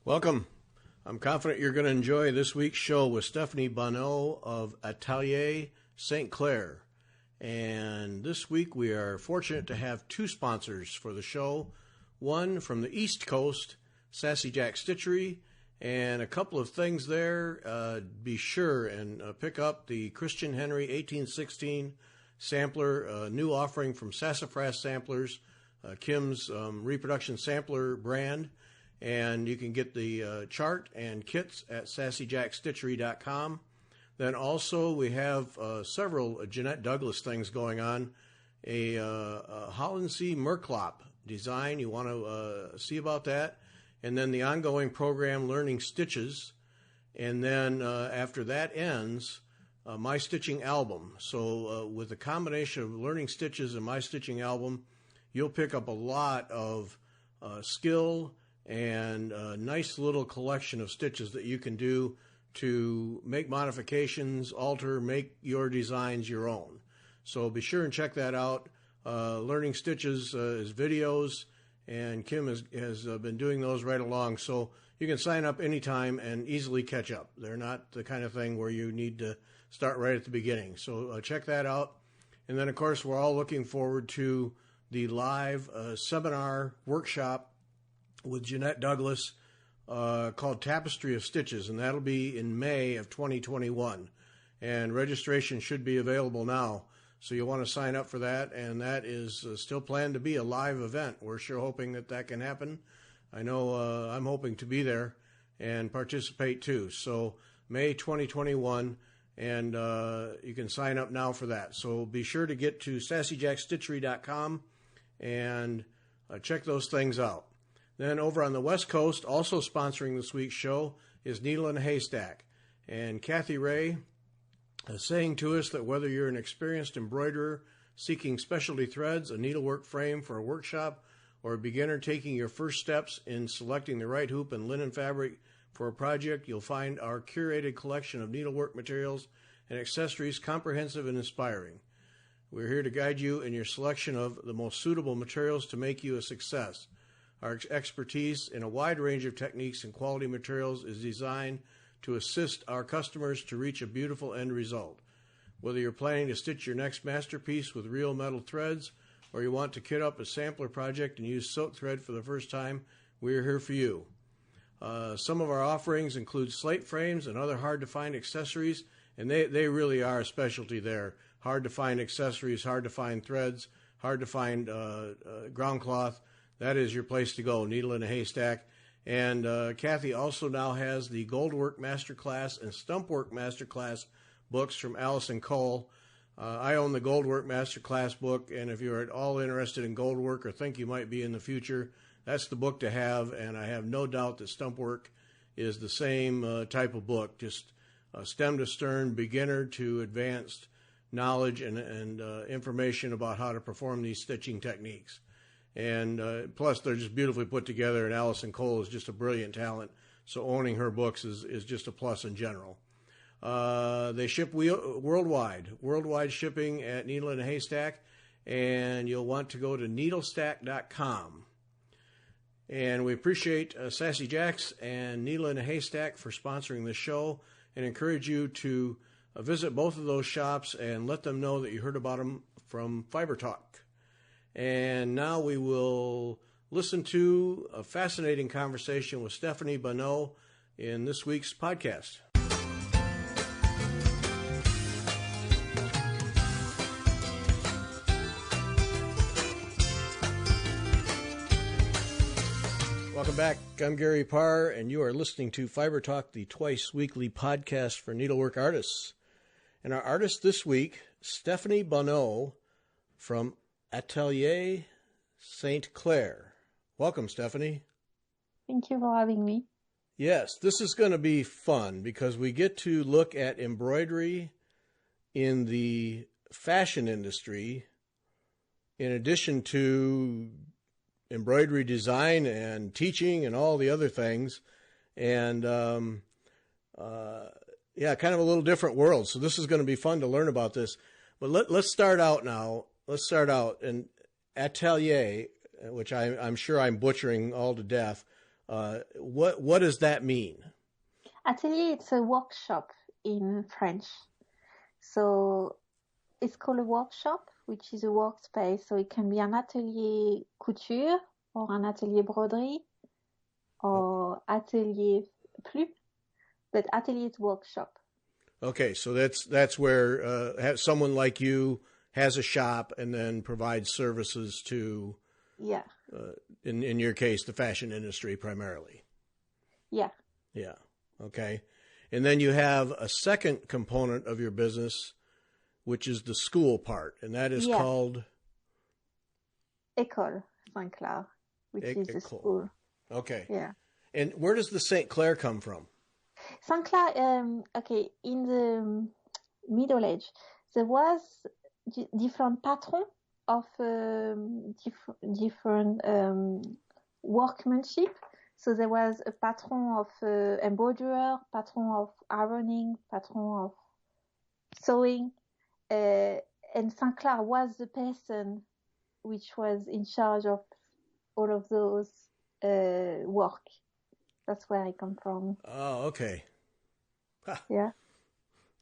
Welcome. I'm confident you're going to enjoy this week's show with Stephanie Bonneau of Atelier St. Clair. And this week we are fortunate to have two sponsors for the show. One from the East Coast, Sassy Jack Stitchery, and a couple of things there. Be sure and pick up the Christian Henry 1816 sampler, a new offering from Sassafras Samplers, Kim's reproduction sampler brand. And you can get the chart and kits at sassyjackstitchery.com. Then also we have several Jeanette Douglas things going on. A Hollandsey Merklop design, you want to see about that. And then the ongoing program, Learning Stitches. And then after that ends, My Stitching Album. So with the combination of Learning Stitches and My Stitching Album, you'll pick up a lot of skill and a nice little collection of stitches that you can do to make modifications, alter, make your designs your own. So be sure and check that out. Learning Stitches is videos, and Kim has been doing those right along. So you can sign up anytime and easily catch up. They're not the kind of thing where you need to start right at the beginning. So check that out. And then, of course, we're all looking forward to the live seminar workshop with Jeanette Douglas called Tapestry of Stitches, and that'll be in May of 2021. And registration should be available now, so you'll want to sign up for that, and that is still planned to be a live event. We're sure hoping that that can happen. I know I'm hoping to be there and participate too. So May 2021, and you can sign up now for that. So be sure to get to sassyjackstitchery.com and check those things out. Then over on the West Coast, also sponsoring this week's show, is Needle in a Haystack. And Kathy Ray is saying to us that whether you're an experienced embroiderer seeking specialty threads, a needlework frame for a workshop, or a beginner taking your first steps in selecting the right hoop and linen fabric for a project, you'll find our curated collection of needlework materials and accessories comprehensive and inspiring. We're here to guide you in your selection of the most suitable materials to make you a success. Our expertise in a wide range of techniques and quality materials is designed to assist our customers to reach a beautiful end result. Whether you're planning to stitch your next masterpiece with real metal threads, or you want to kit up a sampler project and use silk thread for the first time, we're here for you. Some of our offerings include slate frames and other hard-to-find accessories, and they really are a specialty there. Hard-to-find accessories, hard-to-find threads, hard-to-find ground cloth. That is your place to go, Needle in a Haystack. And Kathy also now has the Goldwork Masterclass and Stumpwork Masterclass books from Allison Cole. I own the Goldwork Masterclass book, and if you're at all interested in goldwork or think you might be in the future, that's the book to have, and I have no doubt that Stumpwork is the same type of book, just stem to stern, beginner to advanced knowledge and information about how to perform these stitching techniques. And plus, they're just beautifully put together, and Allison Cole is just a brilliant talent, so owning her books is just a plus in general. They ship worldwide shipping at Needle in a Haystack, and you'll want to go to needlestack.com. And we appreciate Sassy Jacks and Needle in a Haystack for sponsoring this show, and encourage you to visit both of those shops and let them know that you heard about them from Fiber Talk. And now we will listen to a fascinating conversation with Stephanie Bonneau in this week's podcast. Welcome back. I'm Gary Parr, and you are listening to Fiber Talk, the twice-weekly podcast for needlework artists. And our artist this week, Stephanie Bonneau from Atelier St. Clair. Welcome, Stephanie. Thank you for having me. Yes, this is going to be fun because we get to look at embroidery in the fashion industry in addition to embroidery design and teaching and all the other things. And kind of a little different world. So this is going to be fun to learn about this. But let's start out now. Let's start out in Atelier, which I'm sure I'm butchering all to death. What does that mean? Atelier, it's a workshop in French. So it's called a workshop, which is a workspace. So it can be an atelier couture or an atelier broderie or atelier plume, but atelier is workshop. Okay, so that's where someone like you has a shop and then provides services to, Yeah. in your case, the fashion industry primarily. Yeah. Yeah. Okay. And then you have a second component of your business, which is the school part, and that is called École Saint-Clair, which is the school. Okay. Yeah. And where does the St. Clair come from? Saint-Clair, okay, in the Middle Age, there was different patron of different workmanship. So there was a patron of embroiderer, patron of ironing, patron of sewing, and Saint-Clair was the person which was in charge of all of those work. That's where I come from. Oh, okay. Huh. Yeah.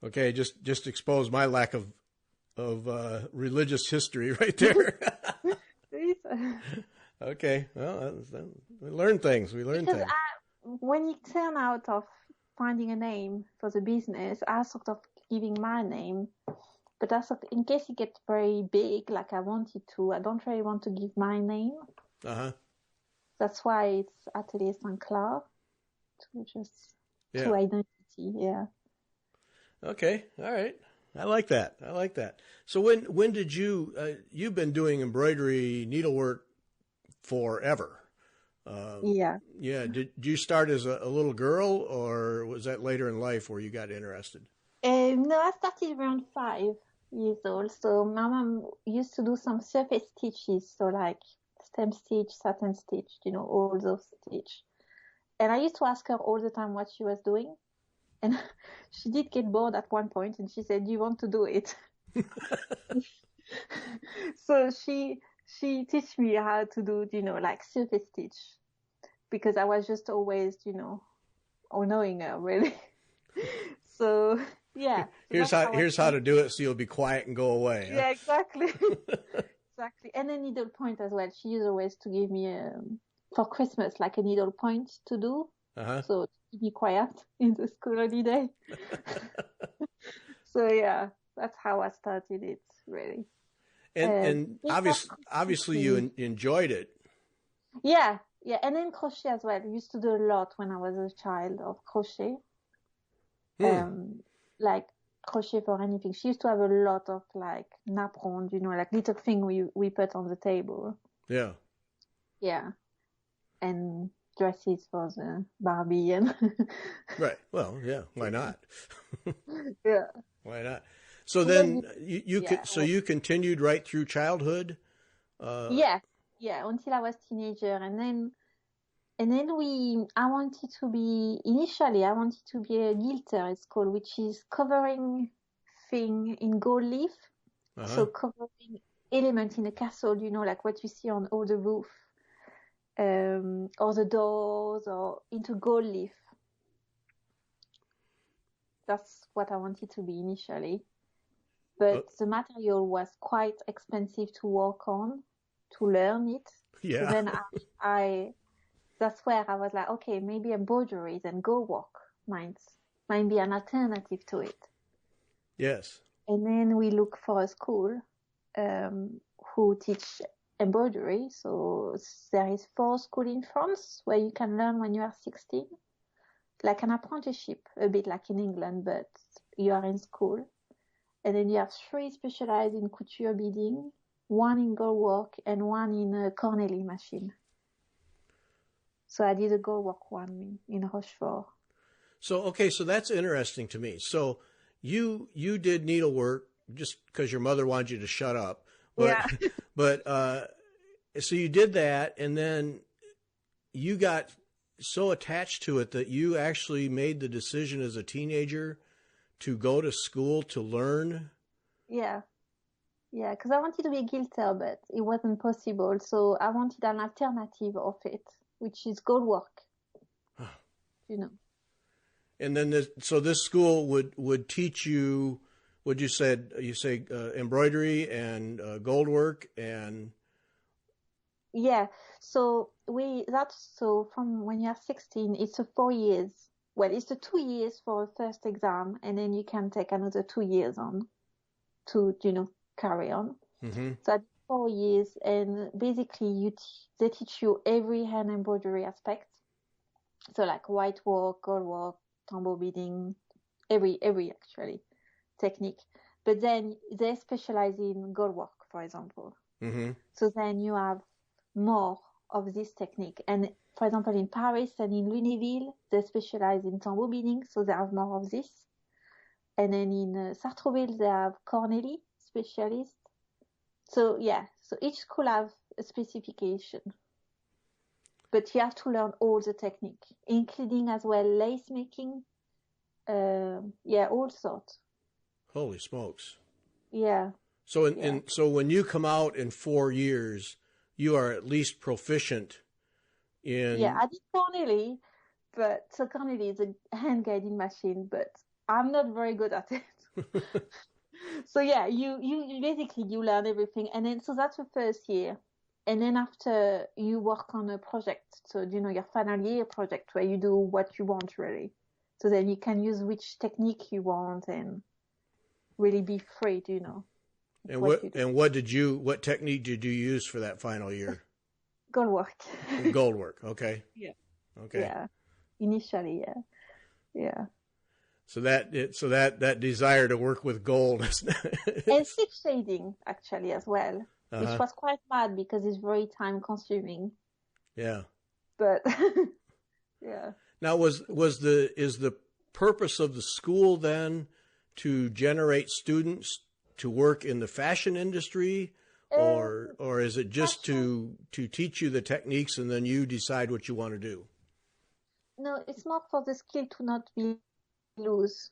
Okay, just expose my lack of religious history right there. Okay, well, we learn things. Because when it turned out of finding a name for the business, I sort of giving my name, but I thought in case it gets very big, like I wanted to, I don't really want to give my name. That's why it's Atelier Saint-Clair, to identity. Yeah. Okay. All right. I like that. So when did you've been doing embroidery needlework forever? Yeah. Yeah. Did you start as a little girl, or was that later in life where you got interested? No, I started around 5 years old. So my mom used to do some surface stitches, so like stem stitch, satin stitch, all those stitch. And I used to ask her all the time what she was doing. And she did get bored at one point, and she said, "Do you want to do it?" So she teach me how to do, like surface stitch, because I was just always, annoying her really. So yeah. So here's how to do it, so you'll be quiet and go away. Yeah, exactly. Exactly. And a needle point as well. She used always to give me for Christmas like a needle point to do. So to be quiet in the school holiday. So yeah, that's how I started it really. And obviously you enjoyed it. Yeah, and then crochet as well. I used to do a lot when I was a child of crochet. Like crochet for anything. She used to have a lot of like napron, like little thing we put on the table. Yeah. Yeah. And dresses for the Barbie and right. Well, yeah. Why not? Yeah. Why not? So then you continued right through childhood. Yeah. Until I was teenager, and then I wanted to be a gilter, it's called, which is covering thing in gold leaf. So covering element in a castle, like what you see on all the roof. Or the doors, or into gold leaf. That's what I wanted to be initially. But the material was quite expensive to work on, to learn it. Yeah. So then that's where I was like, okay, maybe embroidery and gold work might be an alternative to it. Yes. And then we look for a school who teach embroidery. So there is 4 schools in France where you can learn when you are 16, like an apprenticeship, a bit like in England, but you are in school. And then you have 3 specialized in couture beading, 1 in gold work, and 1 in a cornelie machine. So I did a gold work one in Rochefort. So that's interesting to me. So you did needlework just because your mother wanted you to shut up. But so you did that, and then you got so attached to it that you actually made the decision as a teenager to go to school to learn. Yeah, because I wanted to be a gilter, but it wasn't possible. So I wanted an alternative of it, which is gold work. you know. And then this school would teach you, what you say embroidery and gold work and. Yeah. So from when you're 16, it's a 4 years. Well, it's the 2 years for a first exam, and then you can take another 2 years on to, carry on. Mm-hmm. So I did 4 years, and basically they teach you every hand embroidery aspect. So like white work, gold work, tambour beading, every actually technique. But then they specialize in gold work, for example. Mm-hmm. So then you have more of this technique. And for example, in Paris and in Lunéville, they specialize in tambour beading, so they have more of this. And then in Sartrouville, they have Cornélie specialist. So yeah, so each school have a specification. But you have to learn all the technique, including as well lace making, all sorts. Holy smokes! Yeah. So when you come out in 4 years, you are at least proficient in. Yeah, I did Cornélie, but so Cornélie is a hand guiding machine, but I'm not very good at it. So yeah, you basically you learn everything, and then so that's the first year. And then after you work on a project, so your final year project where you do what you want really. So then you can use which technique you want and really be free, And what technique did you use for that final year? Gold work. Gold work, okay. Yeah. Okay. Yeah. Initially, yeah. Yeah. So that desire to work with gold and stitch shading actually as well. Uh-huh. Which was quite bad because it's very time consuming. Yeah. But yeah. Now is the purpose of the school then to generate students to work in the fashion industry, or is it just to teach you the techniques and then you decide what you want to do? No, it's not for the skill to not be loose,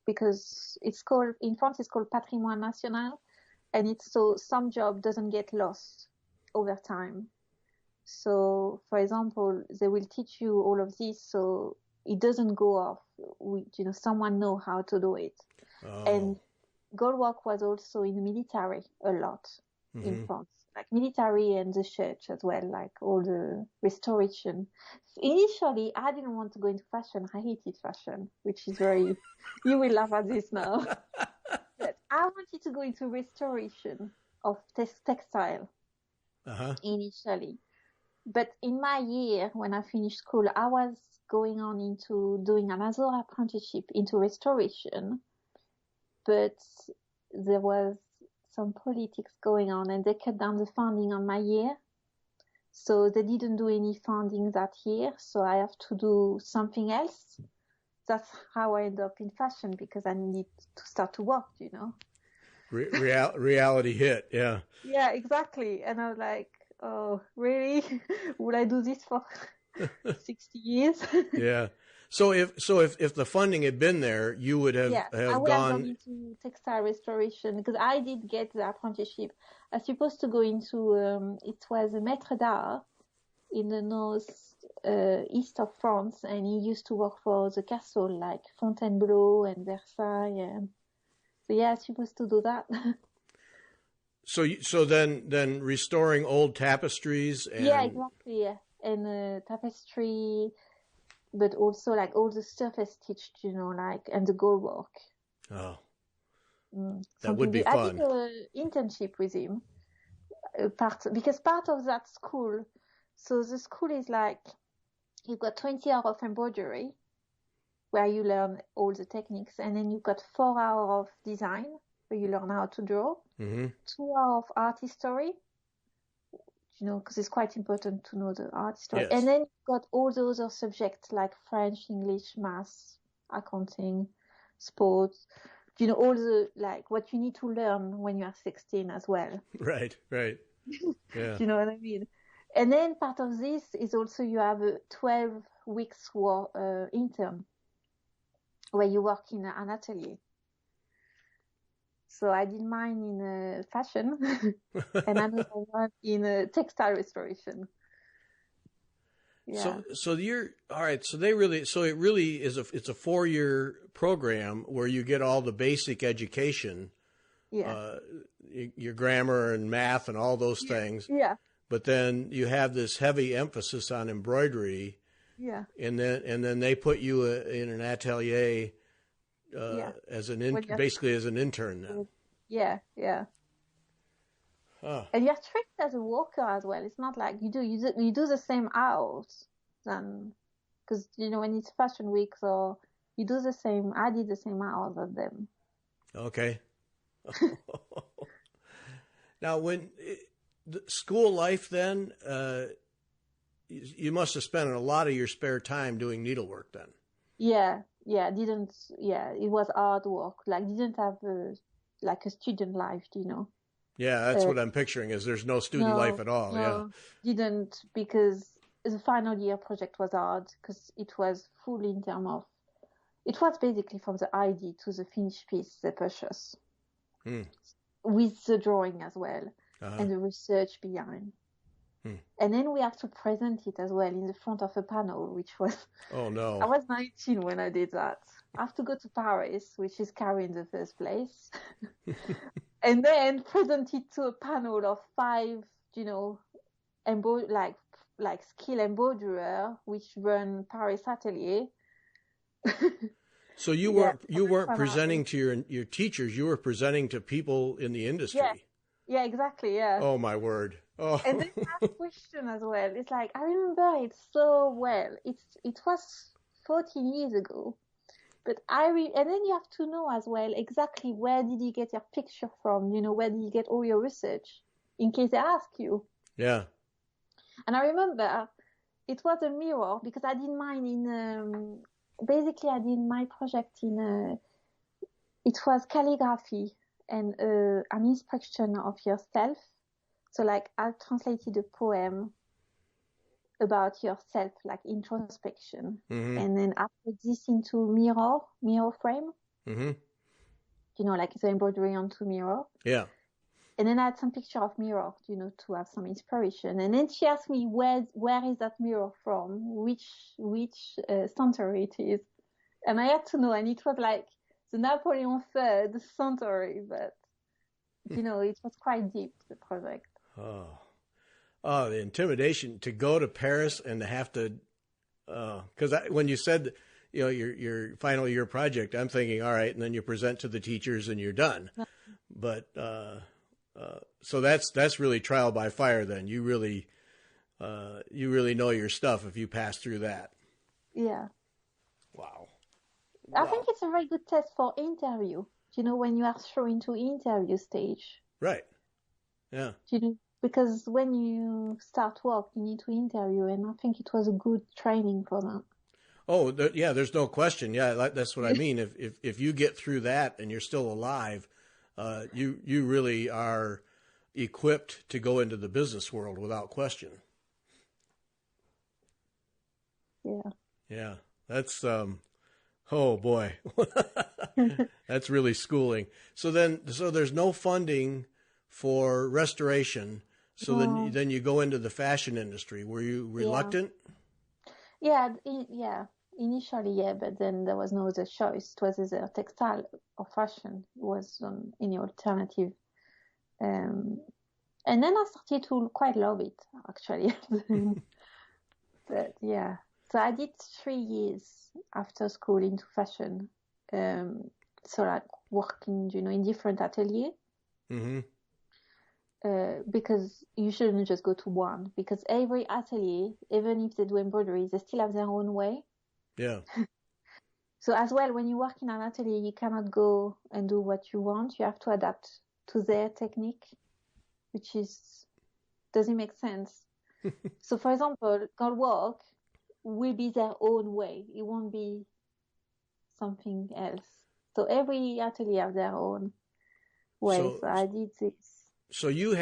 because in France it's called Patrimoine National. And it's so some job doesn't get lost over time. So, for example, they will teach you all of this so it doesn't go off. Someone know how to do it. Oh. And gold work was also in the military a lot in France, like military and the church as well, like all the restoration. Initially, I didn't want to go into fashion. I hated fashion, which is very. You will laugh at this now. But I wanted to go into restoration of textile initially. But in my year, when I finished school, I was going on into doing another apprenticeship into restoration. But there was some politics going on and they cut down the funding on my year. So they didn't do any funding that year. So I have to do something else. That's how I ended up in fashion, because I needed to start to work, Reality hit, yeah. Yeah, exactly. And I was like, oh, really? Would I do this for 60 years? Yeah. So if the funding had been there, you would have I would gone have gone into textile restoration, because I did get the apprenticeship. I was supposed to go into it was a maître d'art in the north east of France, and he used to work for the castle like Fontainebleau and Versailles. And so yeah, I was supposed to do that. So then restoring old tapestries and yeah, exactly, yeah. And tapestry, but also like all the surface stitched, like, and the gold work. Oh, that would be fun. I did an internship with him, because part of that school. So the school is like, you've got 20 hours of embroidery, where you learn all the techniques, and then you've got 4 hours of design, where you learn how to draw, 2 hours of art history, because it's quite important to know the art history. Yes. And then you've got all those other subjects like French, English, math, accounting, sports, all the, like, what you need to learn when you are 16 as well. Right. Yeah. You know what I mean? And then part of this is also you have a 12 weeks intern where you work in an atelier. So I did mine in fashion and another one in textile restoration. Yeah. So you're all right. So it really is it's a 4-year program where you get all the basic education, Yeah. uh, your grammar and math and all those things. Yeah. But then you have this heavy emphasis on embroidery, Yeah. and then they put you in an atelier Yeah. as basically as an intern then. Yeah. Yeah. Huh. And you're treated as a worker as well. It's not like you do the same hours than, because when it's fashion week, so you do the same. I did the same hours as them. Okay. Now, the school life, then you must have spent a lot of your spare time doing needlework then. Yeah. It was hard work. Like, didn't have a student life, Yeah, that's what I'm picturing. Is there's no student life at all? No, didn't, because the final year project was hard because it was full in terms of, it was basically from the idea to the finished piece they purchase, with the drawing as well, and the research behind. And then we have to present it as well in the front of a panel, which was... Oh, no. I was 19 when I did that. I have to go to Paris, which is Carrie in the first place, and then present it to a panel of 5, like skill embroiderer, which run Paris Atelier. So you weren't presenting to your teachers. You were presenting to people in the industry. Yeah, exactly. Yeah. Oh, my word. Oh. And then last question as well. It's like, I remember it so well. It was 14 years ago, but and then you have to know as well exactly where did you get your picture from. Where did you get all your research, in case they ask you. Yeah. And I remember it was a mirror, because I did mine in. Basically, I did my project in. It was calligraphy and an inspection of yourself. So, like, I translated a poem about yourself, like introspection, and then I put this into mirror frame. Like the embroidery onto mirror. Yeah. And then I had some picture of mirror, to have some inspiration. And then she asked me, where is that mirror from? Which century it is? And I had to know, and it was like the Napoleon III century, but it was quite deep, the project. Oh, the intimidation to go to Paris and to have to, because when you said, your final year project, I'm thinking, all right, and then you present to the teachers and you're done. But so that's really trial by fire. Then you really know your stuff if you pass through that. Yeah. Wow. I think it's a very good test for interview. When you are through into interview stage. Right. Yeah. Because when you start work, you need to interview, and I think it was a good training for that. Oh, yeah, there's no question. Yeah, that's what I mean. If you get through that and you're still alive, you really are equipped to go into the business world without question. Yeah. Yeah, that's oh boy, that's really schooling. So there's no funding for restoration. So then you go into the fashion industry. Were you reluctant? Yeah, initially, yeah, but then there was no other choice. It was either textile or fashion. It was any alternative. And then I started to quite love it, actually. But yeah, so I did 3 years after school into fashion. So like working, in different ateliers. Because you shouldn't just go to one, because every atelier, even if they do embroidery, they still have their own way. Yeah. So as well, when you work in an atelier, you cannot go and do what you want. You have to adapt to their technique, which doesn't make sense. So for example, girl work will be their own way. It won't be something else. So every atelier have their own way. So I did this. So you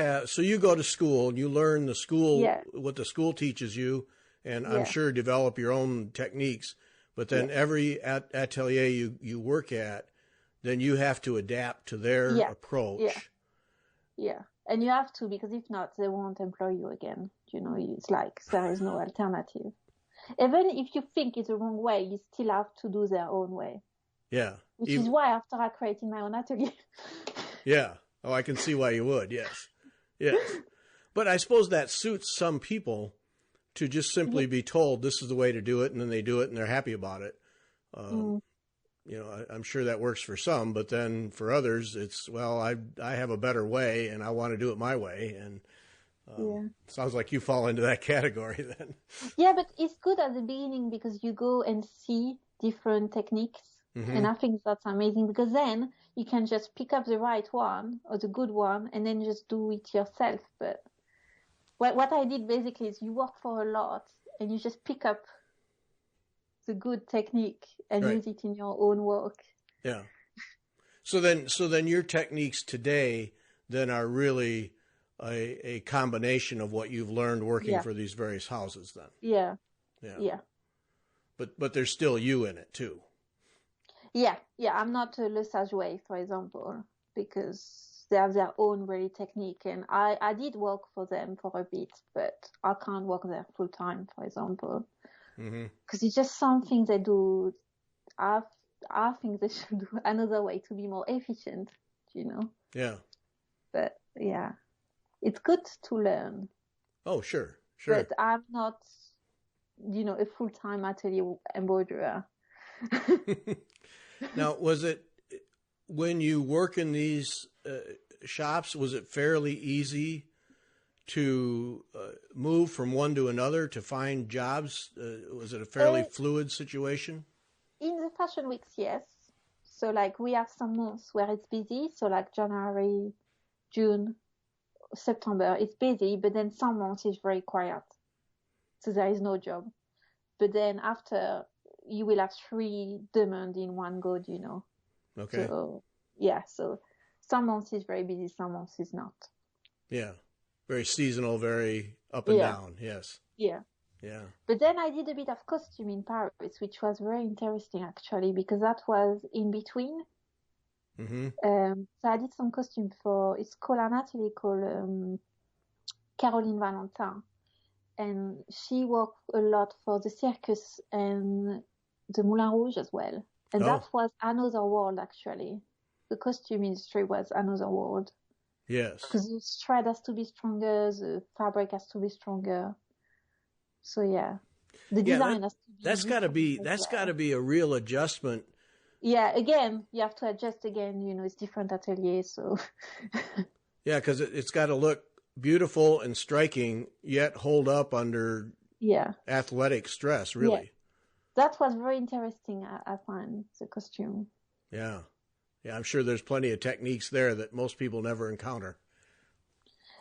go to school and you learn what the school teaches you, and I'm sure develop your own techniques. But then every atelier you work at, then you have to adapt to their approach. Yeah, and you have to, because if not, they won't employ you again. It's like there is no alternative. Even if you think it's the wrong way, you still have to do their own way. Yeah. Which is why after I created my own atelier. Yeah. Oh, I can see why you would. Yes. Yes. But I suppose that suits some people to just simply be told this is the way to do it, and then they do it and they're happy about it. I'm sure that works for some, but then for others, it's, well, I have a better way and I want to do it my way. And sounds like you fall into that category then. Yeah, but it's good at the beginning because you go and see different techniques. And I think that's amazing because then you can just pick up the right one or the good one and then just do it yourself. But what I did basically is you work for a lot and you just pick up the good technique and use it in your own work. Yeah. So then your techniques today then are really a combination of what you've learned working for these various houses then. Yeah. But there's still you in it too. Yeah. I'm not a Le Sage Way, for example, because they have their own really technique. And I did work for them for a bit, but I can't work there full time, for example. Because it's just something they do. I think they should do another way to be more efficient, Yeah. But yeah, it's good to learn. Oh, sure. But I'm not, a full-time atelier embroiderer. Now, was it, when you work in these shops, was it fairly easy to move from one to another to find jobs? Was it a fairly fluid situation? In the fashion weeks, yes. So we have some months where it's busy. So January, June, September, it's busy, but then some months it's very quiet. So there is no job. But then after, you will have 3 demands in one go, Okay. So, yeah. So some months is very busy, some months is not. Yeah. Very seasonal, very up and down. Yes. Yeah. Yeah. But then I did a bit of costume in Paris, which was very interesting actually, because that was in between. So I did some costume it's called an atelier called Caroline Valentin. And she worked a lot for the circus and the Moulin Rouge as well. And that was another world actually. The costume industry was another world. Yes. Because the thread has to be stronger, the fabric has to be stronger. So yeah, the design has to be. That's got to be a real adjustment. Yeah, again, you have to adjust again. It's different ateliers, so. Yeah, because it's got to look beautiful and striking, yet hold up under athletic stress. Really. Yeah. That was very interesting. I find the costume. Yeah, I'm sure there's plenty of techniques there that most people never encounter.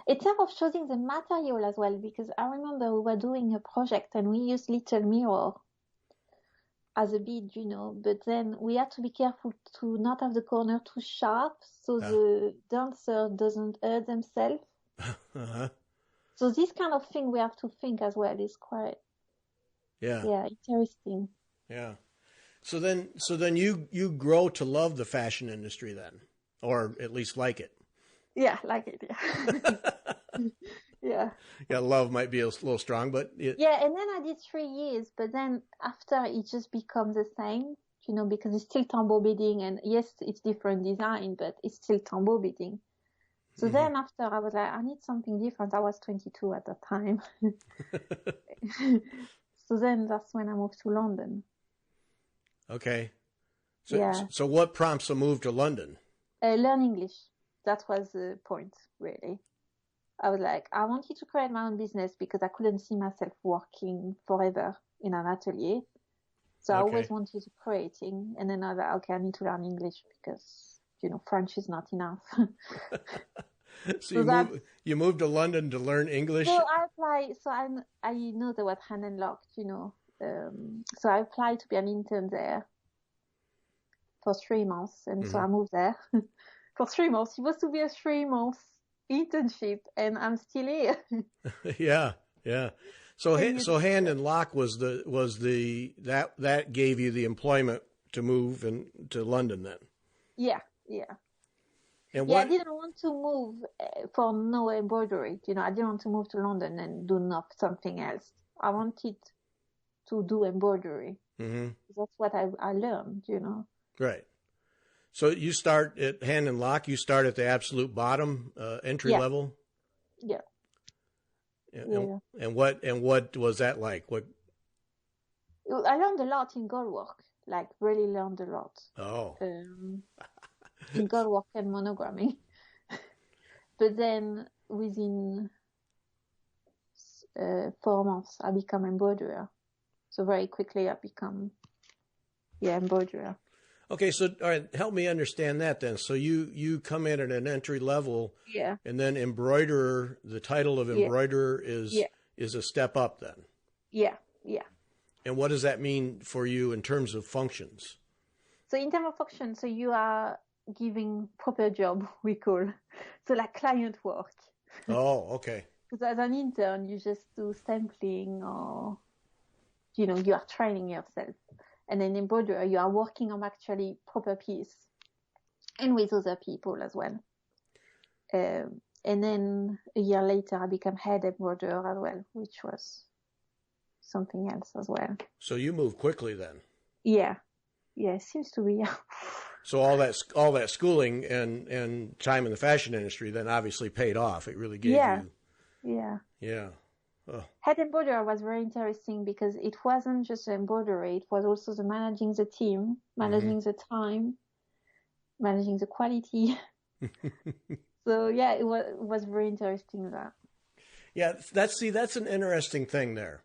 In terms of choosing the material as well, because I remember we were doing a project and we used little mirror as a bead, but then we had to be careful to not have the corner too sharp so the dancer doesn't hurt themselves. So this kind of thing we have to think as well is quite interesting. Yeah. So then you grow to love the fashion industry then, or at least like it. Yeah, like it. Yeah. Yeah, love might be a little strong, but and then I did 3 years, but then after it just becomes the same, because it's still tambour beading, and yes, it's different design, but it's still tambour beading. So then after I was like, I need something different. I was 22 at that time. So then that's when I moved to London. Okay. So what prompts a move to London? Learn English. That was the point, really. I was like, I wanted to create my own business because I couldn't see myself working forever in an atelier. So I always wanted to creating. And then I was like, okay, I need to learn English because, French is not enough. So you moved to London to learn English? So I applied. So I know there was hand and locked, so I applied to be an intern there for 3 months. And so I moved there for 3 months. It was to be a 3-month internship, and I'm still here. Yeah. So hand and lock was that gave you the employment to move to London then? Yeah. And I didn't want to move for no embroidery. I didn't want to move to London and do something else. I wanted to do embroidery. Mm-hmm. That's what I learned, Right. So you start at hand and lock. You start at the absolute bottom, entry Yeah. level. Yeah. And, and what was that like? What? I learned a lot in goldwork. Like really learned a lot. Oh. In goldwork and monogramming. But then within 4 months, I become embroiderer. So very quickly I become embroiderer. Okay, so all right, help me understand that then. So you come in at an entry level, and then embroiderer. The title of embroiderer is a step up then. Yeah. And what does that mean for you in terms of functions? So in terms of function, so you are giving proper job, we call, so like client work. Oh, okay. Because as an intern, you just do sampling or, you are training yourself. And then embroiderer, you are working on actually proper piece and with other people as well. And then a year later, I became head embroiderer as well, which was something else as well. So you move quickly then? Yeah, it seems to be. So all that schooling and time in the fashion industry then obviously paid off. It really gave you. Yeah. Oh. Head embroiderer was very interesting because it wasn't just embroidery, it was also the managing the team, managing the time, managing the quality. So yeah, it was very interesting that. Yeah, that's an interesting thing there.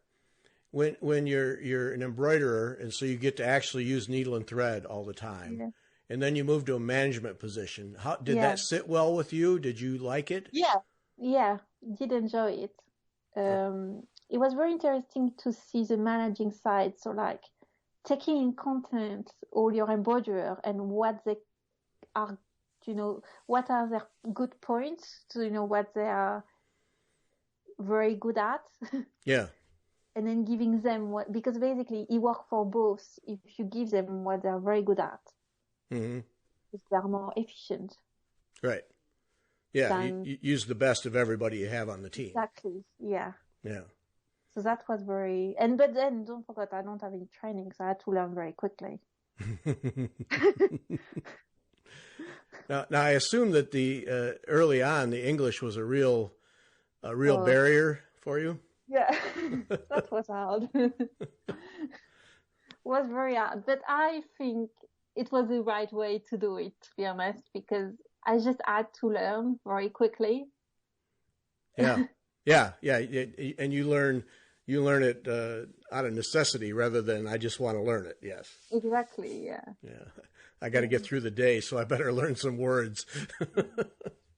When you're an embroiderer and so you get to actually use needle and thread all the time. Yeah. And then you move to a management position. How did that sit well with you? Did you like it? Yeah, did enjoy it. It was very interesting to see the managing side. So like taking in content all your embroiderer and what they are, what are their good points to, what they are very good at. Yeah. And then giving them because basically it works for both if you give them what they're very good at. Mm-hmm. Because they're more efficient. Right. Yeah, you use the best of everybody you have on the team. Exactly, yeah. Yeah. So that was but then don't forget, I don't have any training, so I had to learn very quickly. Now I assume that the early on the English was a real barrier for you. Yeah, that was hard. Was very hard, but I think it was the right way to do it, to be honest, because I just had to learn very quickly. Yeah, and you learn it out of necessity rather than I just want to learn it. Yes. Exactly. Yeah. Yeah, I got to get through the day, so I better learn some words.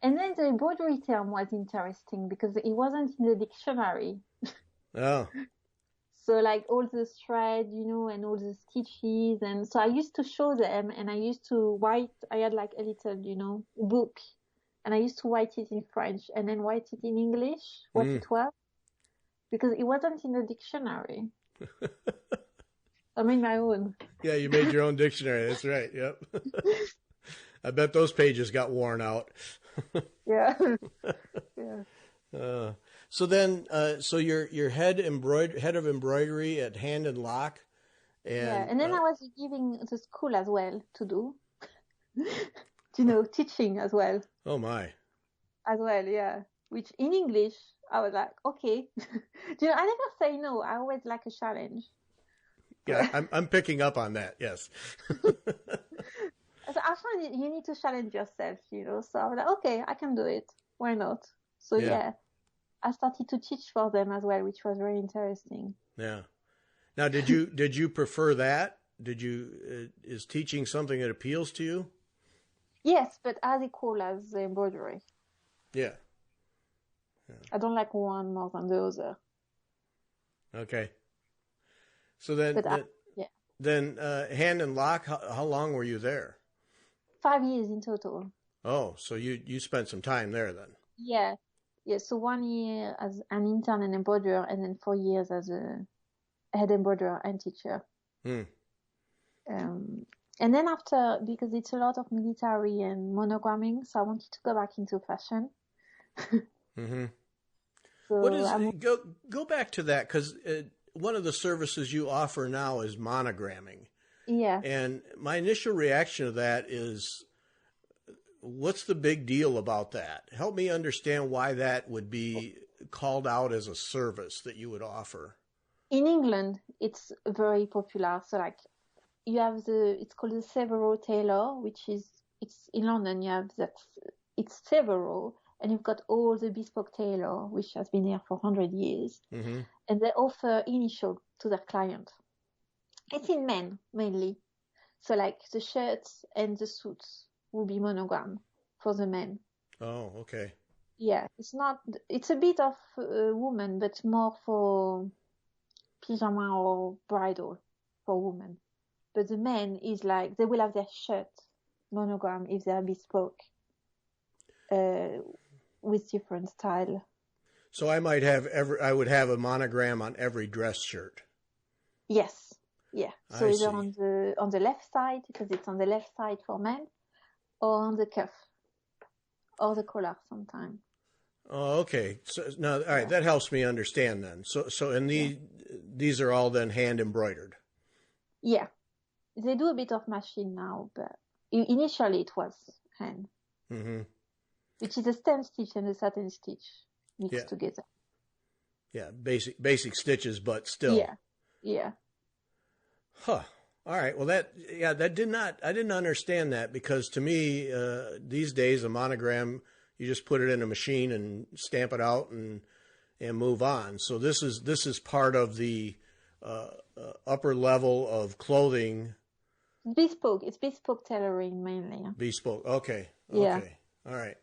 And then the embroidery term was interesting because it wasn't in the dictionary. Oh. So like all the thread, and all the stitches. And so I used to show them and I used to write, I had like a little, book and I used to write it in French and then write it in English, what it was, because it wasn't in the dictionary. I made my own. Yeah, you made your own dictionary. That's right. Yep. I bet those pages got worn out. Yeah. Yeah. So then, so you're head of embroidery at Hand and Lock, and then I was giving the school as well to do, teaching as well. Oh my! As well, yeah. Which in English, I was like, okay. I never say no. I always like a challenge. Yeah, I'm picking up on that. Yes. So I find you need to challenge yourself, So I was like, okay, I can do it. Why not? So yeah. I started to teach for them as well, which was very interesting. Yeah. Now, did you prefer that? Is teaching something that appeals to you? Yes, but as equal as the embroidery. Yeah. I don't like one more than the other. Okay. So then, Hand and Lock, how long were you there? 5 years in total. Oh, so you spent some time there then? Yeah. Yeah, so 1 year as an intern and embroiderer, and then 4 years as a head embroiderer and teacher. And then after, because it's a lot of military and monogramming, so I wanted to go back into fashion. Mm-hmm. So what is go back to that, because one of the services you offer now is monogramming. Yeah. And my initial reaction to that is, what's the big deal about that? Help me understand why that would be called out as a service that you would offer. In England, it's very popular. So like you have it's called the Severo tailor, it's in London, you have that, it's Severo, and you've got all the bespoke tailor, which has been here for 100 years. Mm-hmm. And they offer initial to their client. It's in men mainly. So like the shirts and the suits will be monogram for the men. Oh, okay. Yeah, it's a bit of woman, but more for pyjama or bridal for women. But the men is like, they will have their shirt monogram if they are bespoke with different style. So I would have a monogram on every dress shirt. Yes. Yeah. So I either see. on the left side, because it's on the left side for men, or on the cuff or the collar sometimes. Oh, okay. So now, all right, that helps me understand then. And these are all then hand embroidered. Yeah. They do a bit of machine now, but initially it was hand. Mm-hmm. Which is a stem stitch and a satin stitch mixed together. Yeah, basic stitches, but still. Yeah. Huh. All right. Well, I didn't understand that, because to me, these days, a monogram, you just put it in a machine and stamp it out and move on. So this is part of the upper level of clothing. Bespoke. It's bespoke tailoring mainly. Bespoke. Okay. Yeah. All right.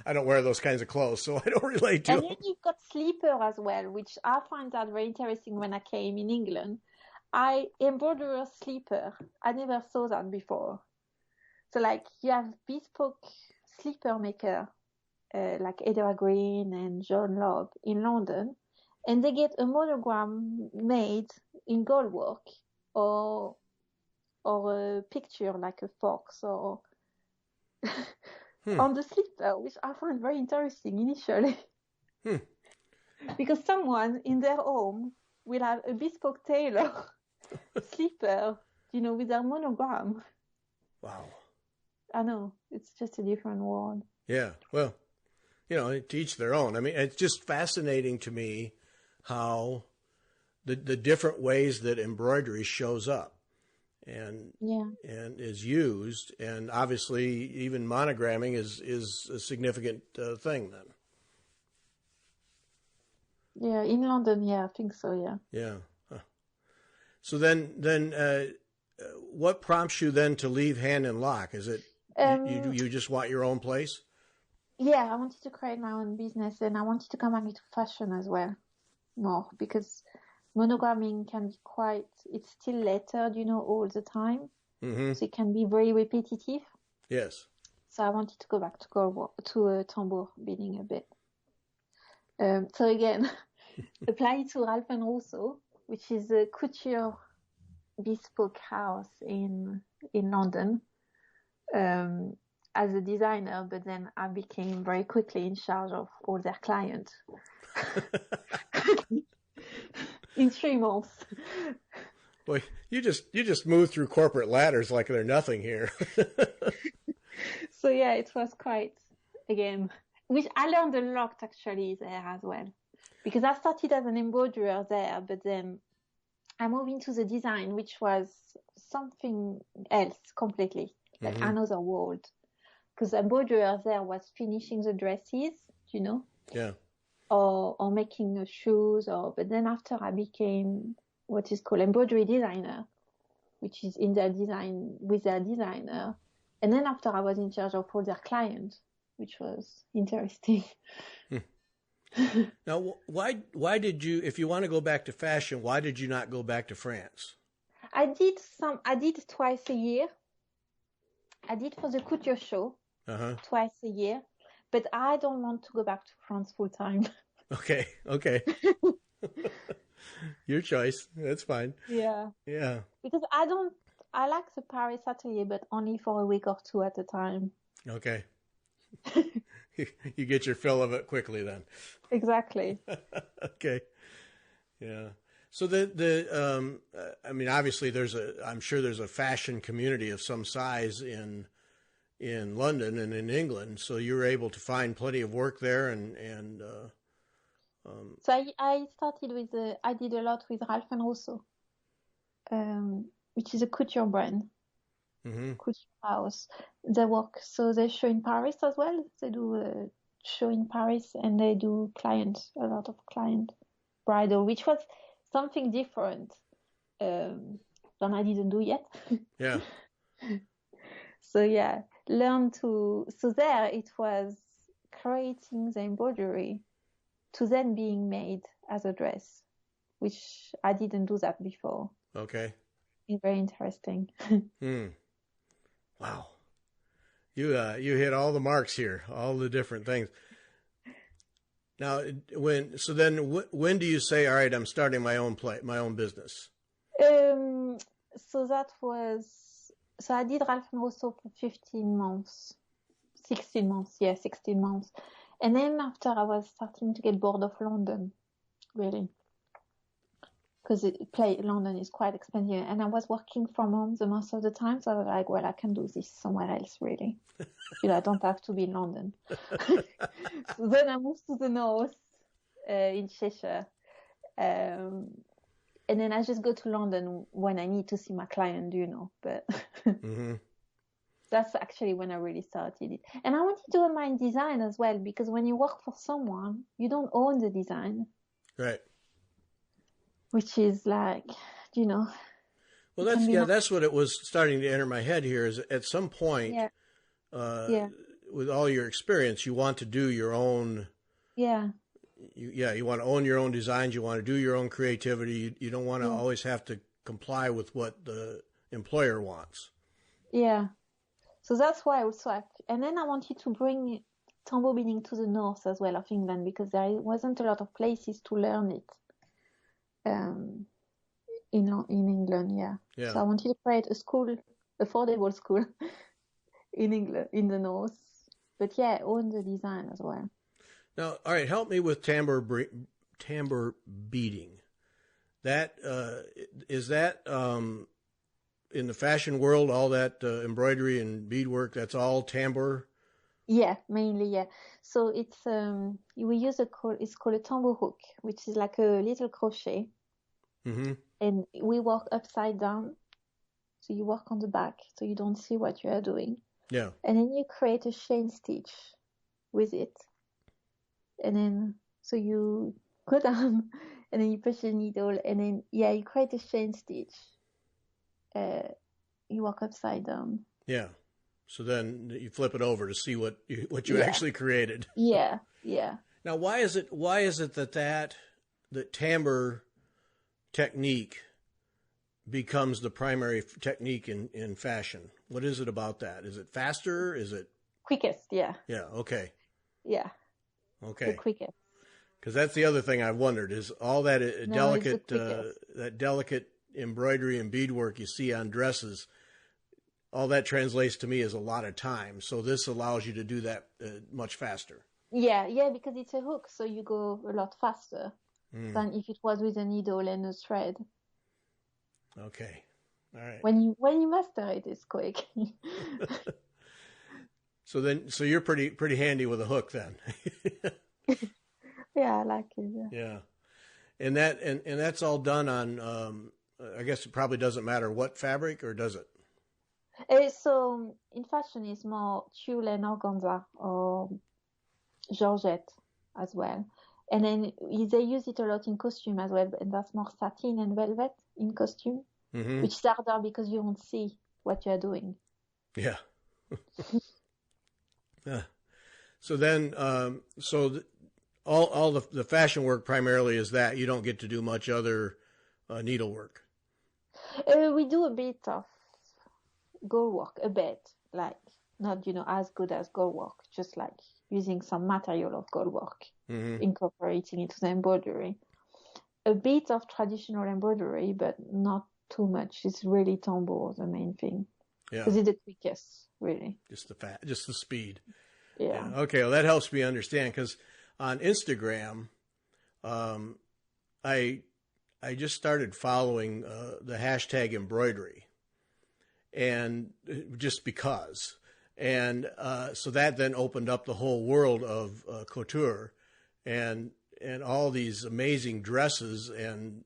I don't wear those kinds of clothes, so I don't relate to And them. then you've got sleeper as well, which I find that very interesting when I came in England. I embroider a sleeper. I never saw that before. So like you have bespoke sleeper maker like Edward Green and John Lobb in London, and they get a monogram made in gold work or a picture like a fox or on the slipper, which I find very interesting initially. Because someone in their home will have a bespoke tailor slipper, with their monogram. Wow. I know, it's just a different world. Yeah, well, to each their own. I mean, it's just fascinating to me how the different ways that embroidery shows up and is used, and obviously even monogramming is a significant thing then. Yeah, in London, I think so, yeah. Yeah. Huh. So then what prompts you then to leave Hand and Lock? Is it you just want your own place? Yeah, I wanted to create my own business, and I wanted to come back into fashion as well, more, because monogramming can be it's still lettered, all the time. Mm-hmm. So it can be very repetitive. Yes. So I wanted to go back to tambour beading a bit. So again, apply it to Ralph and Russo, which is a couture bespoke house in London, as a designer, but then I became very quickly in charge of all their clients. In 3 months. Boy, you just move through corporate ladders like they're nothing here. So yeah, it was quite, again, which I learned a lot actually there as well, because I started as an embroiderer there, but then I moved into the design, which was something else completely, like another world, because embroiderer there was finishing the dresses, Yeah. or making shoes, but then after I became what is called embroidery designer, which is in their design with their designer. And then after I was in charge of all their clients, which was interesting. Now, why did you, if you want to go back to fashion, why did you not go back to France? I did twice a year. I did for the couture show twice a year, but I don't want to go back to France full time. Okay. Your choice. That's fine. Yeah. Yeah. Because I like the Paris atelier, but only for a week or 2 at a time. Okay. You get your fill of it quickly then. Exactly. Okay. Yeah. So I mean, obviously I'm sure there's a fashion community of some size in London and in England. So you were able to find plenty of work there So I started with, I did a lot with Ralph and Russo, which is a couture brand, couture house. So they show in Paris as well. They do a show in Paris, and they do a lot of client bridal, which was something different than I didn't do yet. Yeah. So yeah, so there it was creating the embroidery to then being made as a dress, which I didn't do that before. Okay. It's very interesting. Wow. You hit all the marks here, all the different things. Now, when do you say, all right, I'm starting my own business? So I did Ralph and Russo for 16 months. Yeah, 16 months. And then after I was starting to get bored of London, really. Because London is quite expensive, and I was working from home the most of the time, so I was like, well, I can do this somewhere else, really. I don't have to be in London. So then I moved to the north, in Cheshire, and then I just go to London when I need to see my client, but that's actually when I really started it. And I wanted to own my design as well, because when you work for someone, you don't own the design. Right. Which is like, Well, that's what it was starting to enter my head here. Is at some point, with all your experience, you want to do your own. Yeah. You want to own your own designs. You want to do your own creativity. You don't want to always have to comply with what the employer wants. Yeah. So that's why also, and then I wanted to bring Tambour Beading to the north as well of England, because there wasn't a lot of places to learn it. In England, yeah. So I wanted to create a school, affordable school in England, in the north. But yeah, own the design as well. Now, all right, help me with tambour beading. That is that in the fashion world, all that embroidery and beadwork, that's all tambour? Yeah, mainly, yeah. So it's we use it's called a tambour hook, which is like a little crochet. And we work upside down, so you work on the back, so you don't see what you are doing. Yeah. And then you create a chain stitch with it, and then so you go down, and then you push the needle, and then you create a chain stitch. You work upside down. Yeah. So then you flip it over to see what you actually created. Yeah. Yeah. Now, why is it that tambour technique becomes the primary technique in fashion? What is it about that? Is it faster? Is it quickest? Yeah. Yeah. Okay. Yeah. Okay. The quickest. Because that's the other thing I've wondered is all that delicate embroidery and beadwork you see on dresses. All that translates to me as a lot of time. So this allows you to do that much faster. Yeah, because it's a hook, so you go a lot faster than if it was with a needle and a thread. Okay, all right. When you master it, it's quick. So you're pretty handy with a hook then. Yeah, I like it. Yeah, and that's all done on. I guess it probably doesn't matter what fabric, or does it? So in fashion, it's more tulle and organza or georgette as well. And then they use it a lot in costume as well, and that's more satin and velvet in costume, which is harder because you don't see what you're doing. Yeah. So then, all the fashion work primarily is that you don't get to do much other needlework. We do a bit of gold work, a bit, like not as good as gold work, just like using some material of gold work, incorporating it to the embroidery. A bit of traditional embroidery, but not too much. It's really tambour, the main thing. Yeah. Because it's the quickest, really. Just the speed. Yeah. Okay, well, that helps me understand, because on Instagram, I I just started following the hashtag embroidery, and just because. And so that then opened up the whole world of couture and all these amazing dresses and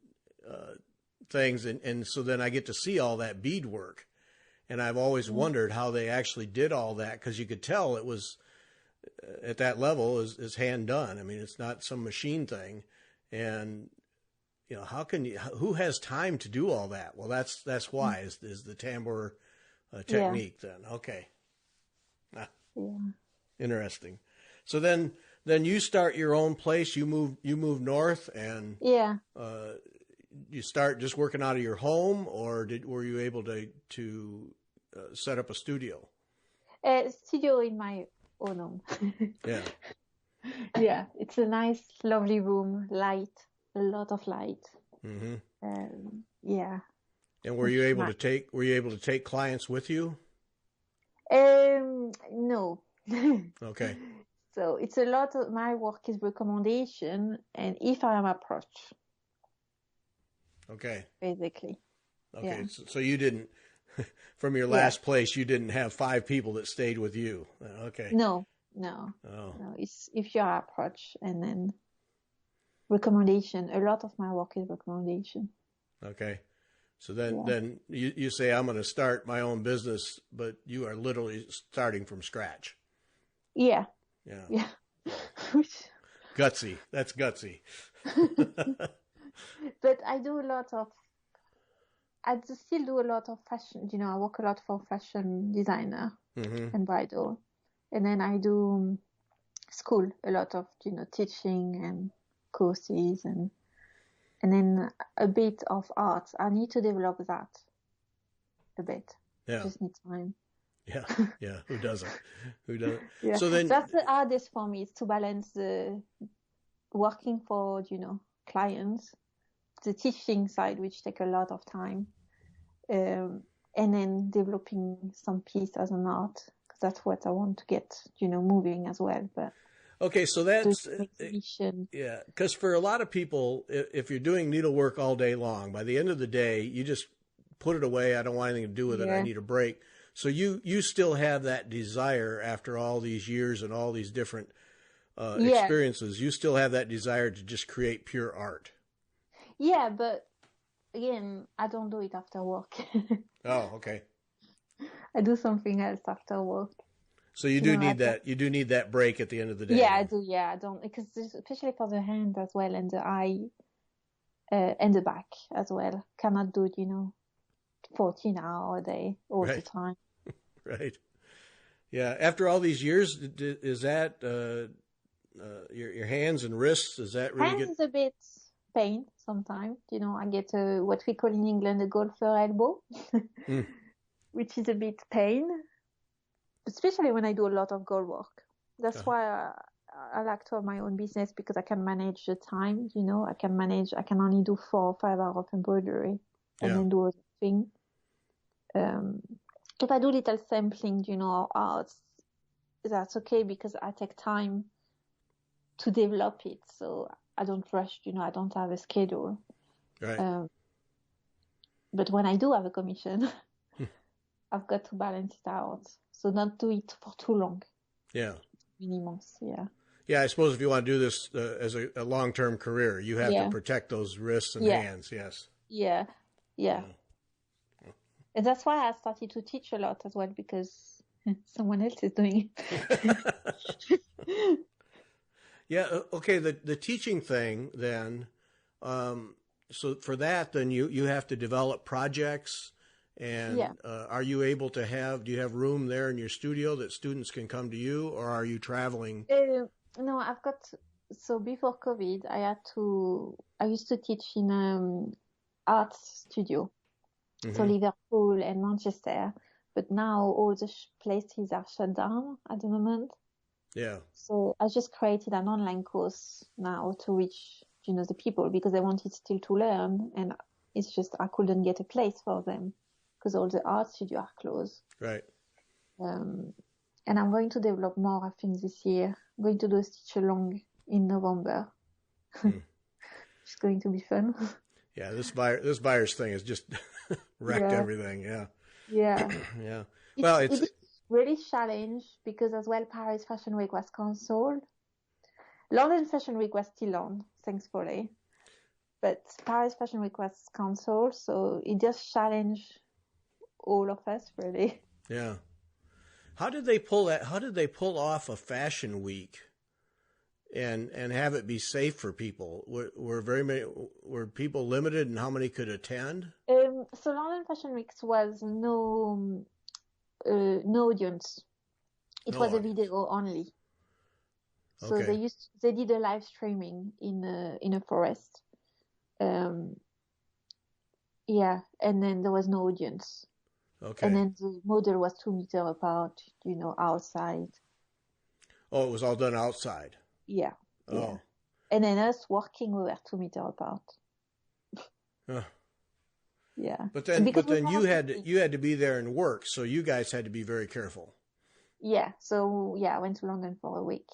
things. And so then I get to see all that beadwork. And I've always wondered how they actually did all that, because you could tell it was at that level is hand done. I mean, it's not some machine thing. And, you know, who has time to do all that? Well, that's why is the tambour technique then. Okay. Interesting. So then you start your own place. You move north, and you start just working out of your home, or were you able to set up a studio? Studio in my own home. Yeah. Yeah, it's a nice, lovely room. Light, a lot of light. Mm-hmm. Yeah. And were you able to take clients with you? No. Okay. So it's a lot of my work is recommendation, and if I am approached. Okay. Basically. Okay. Yeah. So you didn't, from your last place, you didn't have 5 people that stayed with you. Okay. No. Oh. No. It's if you are approached, and then recommendation. A lot of my work is recommendation. Okay. So then you say, I'm going to start my own business, but you are literally starting from scratch. Yeah. Yeah. Yeah. Gutsy. That's gutsy. But I still do a lot of fashion. You know, I work a lot for fashion designer and bridal. And then I do school, a lot of, you know, teaching and courses, and then a bit of art. I need to develop that a bit. Yeah. Just need time. Yeah. Yeah. Who doesn't? Yeah. So then that's the hardest for me, is to balance the working for, you know, clients, the teaching side, which take a lot of time, and then developing some piece as an art, because that's what I want to get, you know, moving as well. But okay, so that's exhibition. Yeah, because for a lot of people, if you're doing needlework all day long, by the end of the day, you just put it away. I don't want anything to do with it. I need a break. So you still have that desire after all these years and all these different experiences. You still have that desire to just create pure art. Yeah, but again, I don't do it after work. Oh, okay. I do something else after work. So you do need that. You do need that break at the end of the day. Yeah, I do. Yeah, I don't, because especially for the hand as well, and the eye, and the back as well. Cannot do, you know, 14 hours a day all the time. Right. Yeah. After all these years, is that your hands and wrists? Is that really hands is a bit pain sometimes. You know, I get what we call in England a golfer elbow, which is a bit pain, especially when I do a lot of gold work. That's why I like to have my own business, because I can manage the time. You know, I can only do 4 or 5 hours of embroidery and then do other things. If I do little sampling, you know, arts, that's okay, because I take time to develop it. So I don't rush, you know, I don't have a schedule. Right. But when I do have a commission, I've got to balance it out. So not do it for too long. Yeah. Many months, yeah. Yeah, I suppose if you want to do this as a long-term career, you have to protect those wrists and hands, yes. Yeah. And that's why I started to teach a lot as well, because someone else is doing it. Yeah, okay, the teaching thing then, so for that, then you have to develop projects, and are you able to do you have room there in your studio that students can come to you, or are you traveling? No, I've got, so before COVID, I used to teach in art studio. So Liverpool and Manchester, but now all the places are shut down at the moment. Yeah. So I just created an online course now to reach, you know, the people, because they wanted still to learn, and it's just I couldn't get a place for them because all the art studios are closed. Right. And I'm going to develop more, I think, this year. I'm going to do a stitch along in November. It's going to be fun. Yeah, this virus thing has just wrecked everything. Yeah. Yeah. Yeah. Well, It's really challenged because as well Paris Fashion Week was cancelled. London Fashion Week was still on, thankfully. But Paris Fashion Week was cancelled, so it just challenged all of us really. Yeah. How did they pull that? How did they pull off a fashion week and have it be safe for people? Were people limited in how many could attend? So London Fashion Week was no audience. It was a video only. So Okay. they did a live streaming in a forest. Yeah, and then there was no audience. Okay. And then the model was 2 meters apart, outside. Oh, it was all done outside. Yeah. Oh. Yeah. And then us working, we were 2 meters apart. Yeah. But then you had to be there and work, so you guys had to be very careful. Yeah. So I went to London for a week.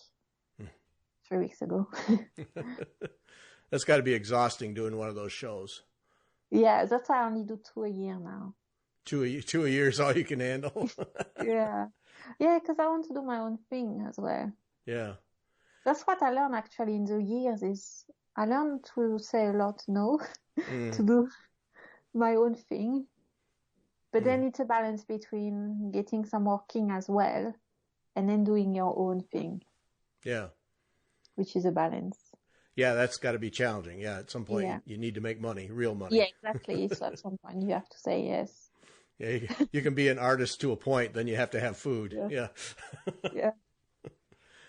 3 weeks ago. That's got to be exhausting doing one of those shows. Yeah, that's why I only do 2 a year now. Two a year is all you can handle. Yeah, because I want to do my own thing as well. Yeah, that's what I learned actually in the years. Is I learned to say a lot no to do my own thing, but then it's a balance between getting some working as well, and then doing your own thing. Yeah, which is a balance. Yeah, that's got to be challenging. Yeah, at some point you need to make money, real money. Yeah, exactly. So at some point you have to say yes. Yeah, you can be an artist to a point, then you have to have food. Yeah. Yeah.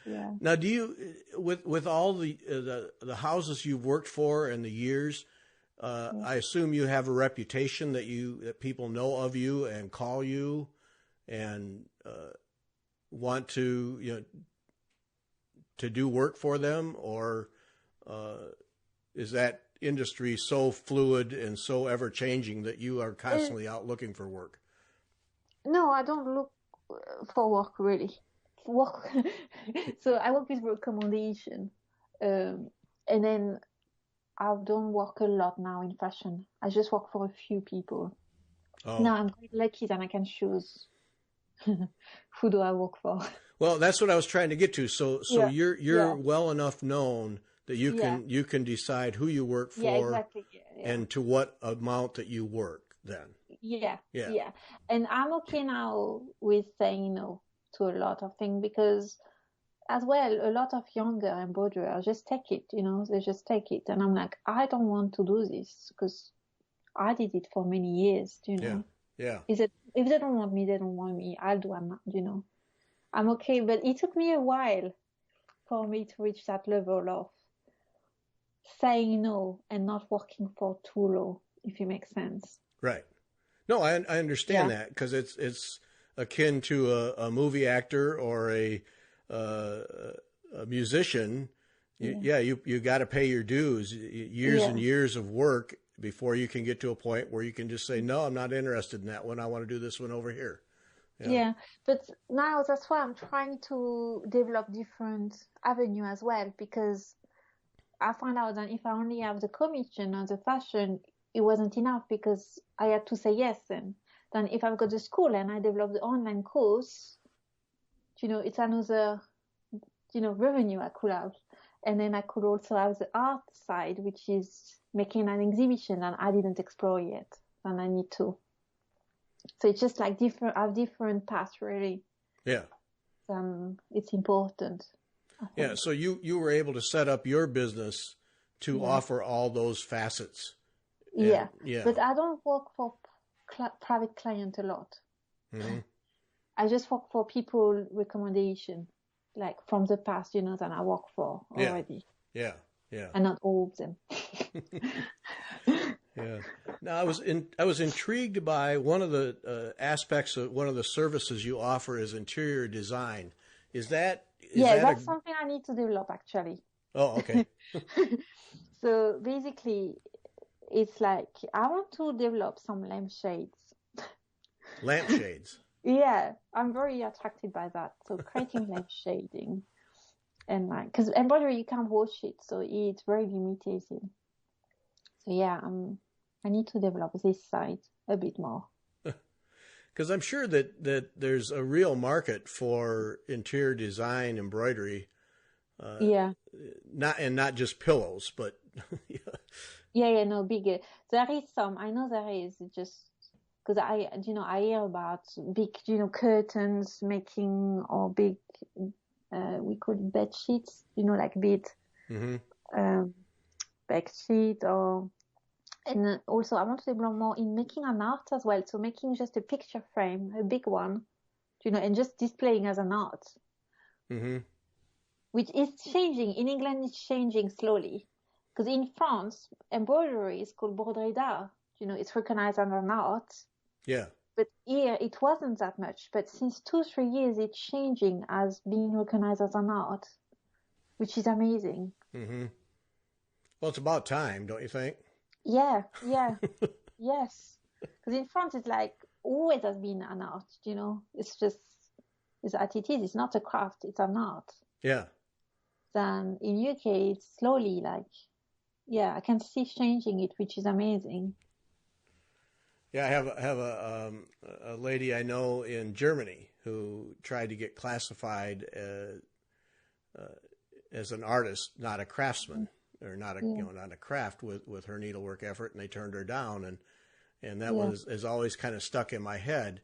Yeah. Now, do you, with all the houses you've worked for and the years, I assume you have a reputation that people know of you and call you, and want to to do work for them, or is that industry so fluid and so ever changing that you are constantly out looking for work? No, I don't look for work really. So I work with recommendation, and then I don't work a lot now in fashion. I just work for a few people. Oh. Now I'm quite lucky that I can choose who do I work for. Well, that's what I was trying to get to. So you're well enough known that you can decide who you work for, exactly. And to what amount that you work then. Yeah. And I'm okay now with saying no to a lot of things, because as well, a lot of younger embroiderers just take it, they just take it. And I'm like, I don't want to do this because I did it for many years, Yeah. If they don't want me, they don't want me. I'll do, I'm okay. But it took me a while for me to reach that level of saying no and not working for too low, if it makes sense. Right. No, I understand that, because it's akin to a movie actor or a musician. You got to pay your dues, years and years of work before you can get to a point where you can just say, no, I'm not interested in that one. I want to do this one over here. Yeah, but now that's why I'm trying to develop different avenue as well, because I found out that if I only have the commission or the fashion, it wasn't enough, because I had to say yes. And then if I've got the school and I develop the online course, it's another, revenue I could have. And then I could also have the art side, which is making an exhibition that I didn't explore yet, and I need to. So it's just like I have different paths really. Yeah. It's important. Yeah. So you were able to set up your business to offer all those facets. Yeah. But I don't work for private client a lot. Mm-hmm. I just work for people recommendation, like from the past, that I work for already. Yeah. And not all of them. Yeah. Now I was intrigued by one of the aspects of one of the services you offer is interior design. That's something I need to develop actually. Oh, okay. So basically, it's like I want to develop some lampshades. Lampshades. Yeah, I'm very attracted by that. So creating lampshading, and because embroidery you can't wash it, so it's very limited. So So yeah, I need to develop this side a bit more. Because I'm sure that there's a real market for interior design embroidery, Yeah. not just pillows, but No, big. There is some. I know there is. Just because I hear about big, curtains making or big, we call it bed sheets. Like bed, mm-hmm. bed sheet and also I want to develop more in making an art as well. So making just a picture frame, a big one, and just displaying as an art, Mm-hmm. which is changing. In England, it's changing slowly. Because in France, embroidery is called broderie d'art. It's recognized as an art. Yeah. But here, it wasn't that much. But since 2-3 years, it's changing as being recognized as an art, which is amazing. Mm-hmm. Well, it's about time, don't you think? Yeah. Yes. Because in France, it's like always has been an art, It's just, it's what it is. It's not a craft, it's an art. Yeah. Then in UK, it's slowly like, yeah, I can see changing it, which is amazing. Yeah, I have a lady I know in Germany who tried to get classified as an artist, not a craftsman, or not a craft with her needlework effort, and they turned her down, and that has always kind of stuck in my head.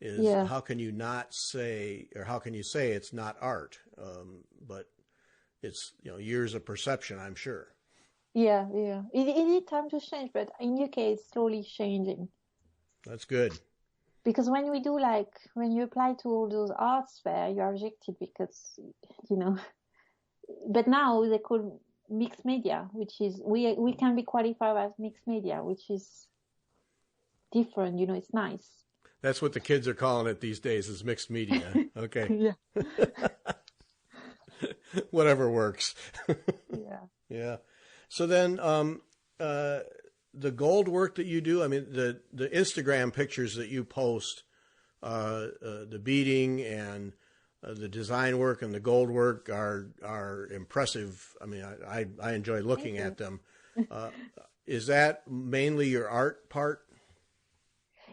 How can you not say, or how can you say it's not art? But it's years of perception, I'm sure. Yeah. It needs time to change, but in UK it's slowly changing. That's good. Because when when you apply to all those arts fair, you are rejected because, but now they call mixed media, which is, we can be qualified as mixed media, which is different, it's nice. That's what the kids are calling it these days, is mixed media. Okay. Yeah. Whatever works. Yeah. Yeah. So then, the gold work that you do, I mean, the Instagram pictures that you post, the beading and the design work and the gold work are impressive. I mean, I enjoy looking at them. Is that mainly your art part?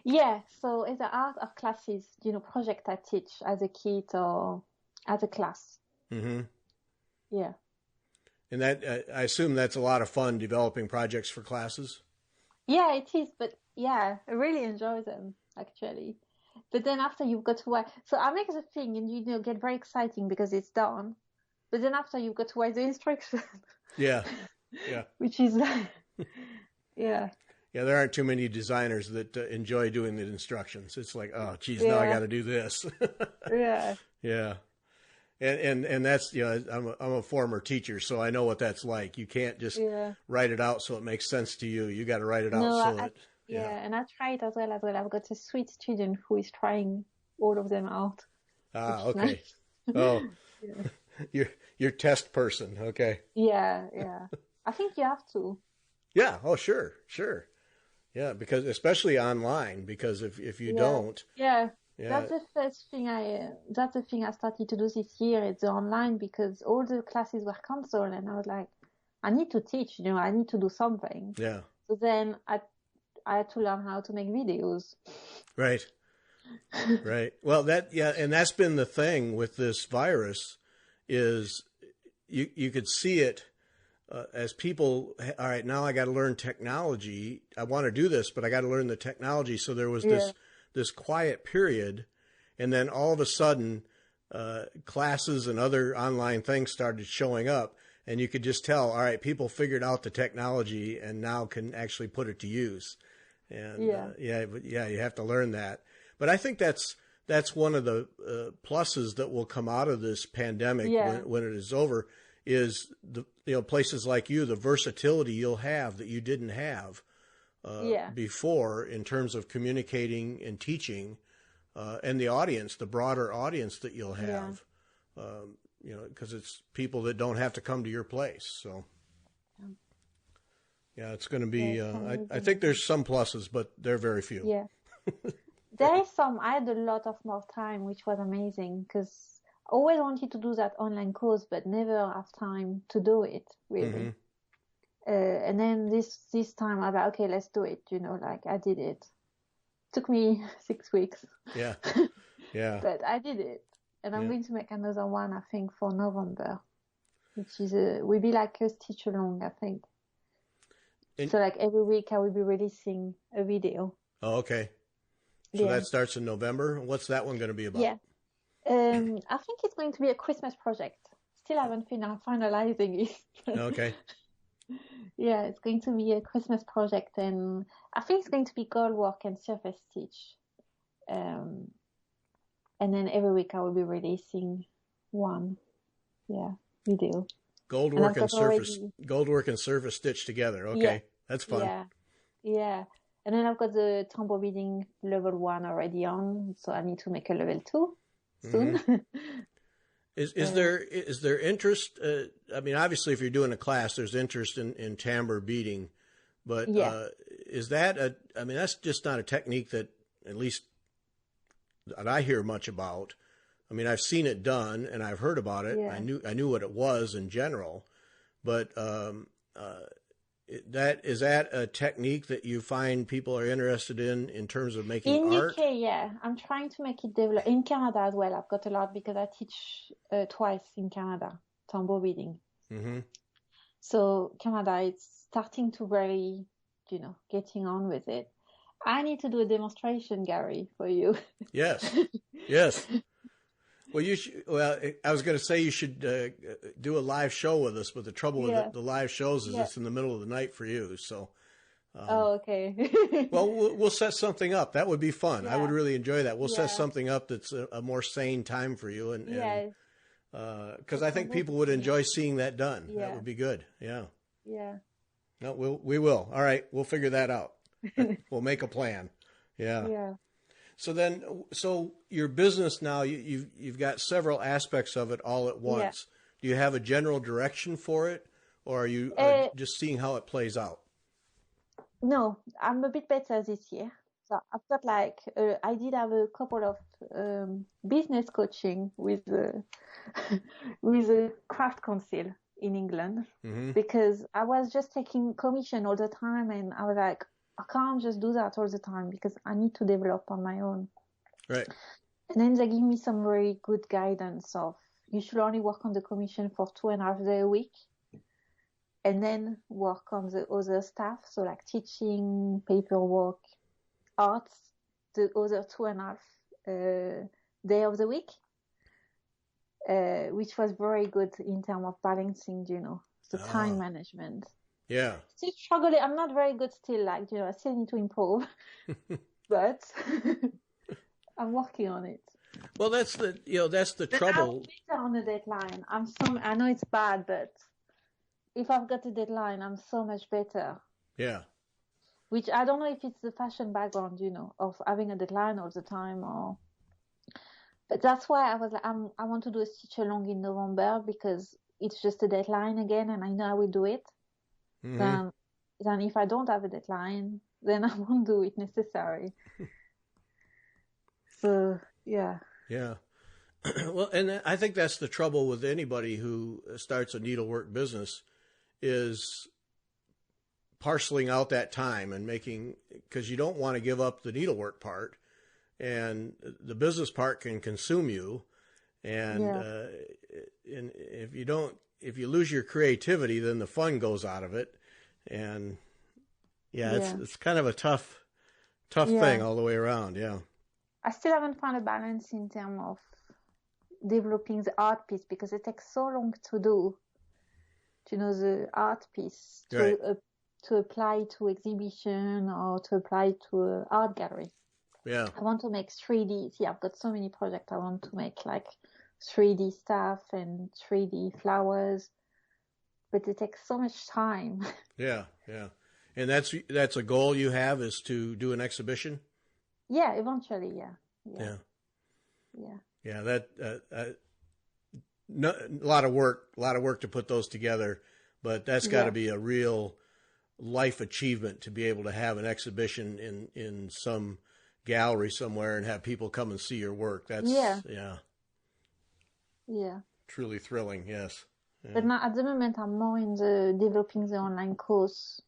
Yeah. So it's the art of classes, project I teach as a kid or as a class. Mm-hmm. Yeah. And that, I assume that's a lot of fun, developing projects for classes? Yeah, it is. But yeah, I really enjoy them, actually. But then after you've got to write, so I make the thing and, get very exciting because it's done. But then after you've got to write the instruction. Yeah. Which is, yeah. Yeah, there aren't too many designers that enjoy doing the instructions. It's like, oh, geez, now I got to do this. Yeah. Yeah. And that's, I'm a former teacher, so I know what that's like. You can't just write it out so it makes sense to you. You got to write it out and I try it as well. I've got a sweet student who is trying all of them out. Ah, okay. Nice. Oh, you're test person. Okay. Yeah. I think you have to. Yeah. Oh, sure. Yeah, because especially online, because if you don't. Yeah. That's the first thing that's the thing I started to do this year. It's online, because all the classes were cancelled and I was like, I need to teach, I need to do something. Yeah. So then I had to learn how to make videos. Right. Well, and that's been the thing with this virus is you could see it as people, all right, now I got to learn technology. I want to do this, but I got to learn the technology. So there was this quiet period, and then all of a sudden classes and other online things started showing up, and you could just tell, all right, people figured out the technology and now can actually put it to use. And you have to learn that. But I think that's one of the pluses that will come out of this pandemic when it is over, is the places like you, the versatility you'll have that you didn't have before in terms of communicating and teaching, and the audience, the broader audience that you'll have, because it's people that don't have to come to your place. So, it's going to be, I think there's some pluses, but they're very few. Yeah. There is some. I had a lot of more time, which was amazing, because I always wanted to do that online course, but never have time to do it, really. And then this time I was like, okay, let's do it. You know, like I did it. Took me 6 weeks. Yeah. Yeah. But I did it. And I'm going to make another one, I think, for November, which is will be like a stitch along, I think. So like every week I will be releasing a video. Oh, okay. So that starts in November. What's that one going to be about? Yeah. I think it's going to be a Christmas project. Still haven't finalizing it. Okay. Yeah, it's going to be a Christmas project, and I think it's going to be gold work and surface stitch. And then every week I will be releasing one, video. Gold work and surface stitch together. Okay, that's fun. Yeah. And then I've got the Tambour Beading level 1 already on, so I need to make a level 2 soon. Is there interest? I mean, obviously, if you're doing a class, there's interest in tambour beading, but is that I mean, that's just not a technique that, at least that I hear much about. I mean, I've seen it done and I've heard about it. I knew what it was in general, but is that a technique that you find people are interested in terms of making art? In UK, yeah. I'm trying to make it develop. In Canada as well, I've got a lot because I teach twice in Canada, Tambour Beading. Mm-hmm. So Canada, it's starting to really, getting on with it. I need to do a demonstration, Gary, for you. Yes. Well, I was going to say you should do a live show with us, but the trouble with the live shows is it's in the middle of the night for you. So, okay. Well, we'll set something up. That would be fun. I would really enjoy that. We'll set something up that's a more sane time for you, and because I think people would enjoy seeing that done. That would be good. Yeah. No, we will. All right, we'll figure that out. We'll make a plan. Yeah. So your business now, you've got several aspects of it all at once. Do you have a general direction for it, or are you just seeing how it plays out? No, I'm a bit better this year. So I've got I did have a couple of business coaching with with a craft council in England, because I was just taking commission all the time, and I was like, I can't just do that all the time because I need to develop on my own. Right. And then they give me some very good guidance of, you should only work on the commission for 2.5 days a week, and then work on the other stuff. So like teaching, paperwork, arts, the other 2.5 days of the week, which was very good in terms of balancing, the time management. Yeah. Still struggling. I'm not very good still, I still need to improve, but I'm working on it. Well, that's the trouble. I'm better on the deadline. I know it's bad, but if I've got a deadline, I'm so much better. Yeah. Which I don't know if it's the fashion background, of having a deadline all the time, but that's why I was like, I want to do a stitch along in November because it's just a deadline again, and I know I will do it. Then if I don't have a deadline, then I won't do it necessary. So, yeah. Yeah. Well, and I think that's the trouble with anybody who starts a needlework business is parceling out that time and because you don't want to give up the needlework part, and the business part can consume you. And, and if you lose your creativity, then the fun goes out of it. And it's kind of a tough thing all the way around. Yeah. I still haven't found a balance in terms of developing the art piece because it takes so long to do, the art piece to apply to exhibition or to apply to an art gallery. Yeah. I want to make 3D. See, I've got so many projects. I want to make 3D stuff and 3D flowers, but it takes so much time. Yeah. And that's a goal you have, is to do an exhibition? Yeah, eventually, yeah. Yeah, that a lot of work to put those together, but that's got to be a real life achievement to be able to have an exhibition in some gallery somewhere and have people come and see your work. That's truly thrilling. Yes. Yeah. But now, at the moment, I'm more in the developing the online course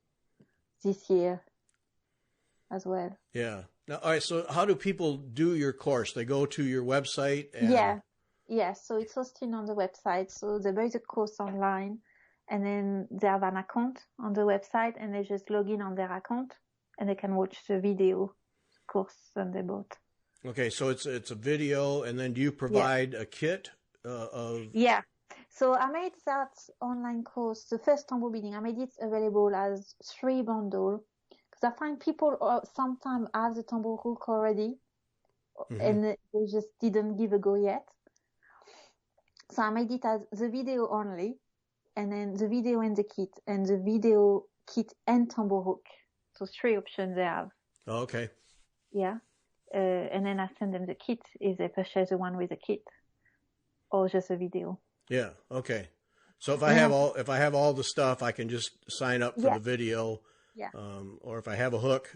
this year as well. Yeah. Now, all right. So, how do people do your course? They go to your website and Yeah. So it's hosted on the website. So there is a course online, and then they have an account on the website, and they just log in on their account, and they can watch the video course that they bought. Okay, so it's a video, and then do you provide a kit of? Yeah. So I made that online course, the first Tambour Beading. I made it available as 3 bundles because I find people sometimes have the tambour hook already, and they just didn't give a go yet. So I made it as the video only, and then the video and the kit, and the video kit and tambour hook. So 3 options they have. Oh, okay. Yeah. And then I send them the kit if they purchase the one with the kit, or just a video. Yeah. Okay. So if I have all the stuff, I can just sign up for the video. Yeah. Or if I have a hook,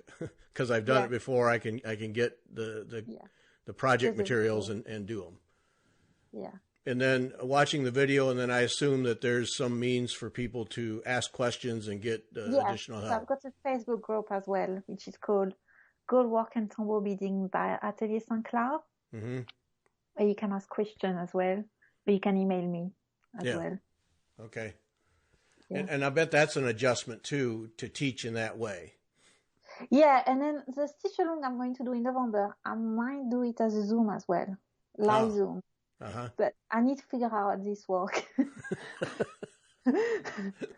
because I've done it before, I can get the project materials and do them. Yeah. And then watching the video, and then I assume that there's some means for people to ask questions and get additional help. So I've got a Facebook group as well, which is called Gold Work and Tambour Beading by Atelier St. Clair. Mm-hmm. Where you can ask questions as well, or you can email me as well. Okay. Yeah. And I bet that's an adjustment too, to teach in that way. Yeah, and then the stitch along I'm going to do in November, I might do it as a Zoom as well, live Zoom. But I need to figure out how this works.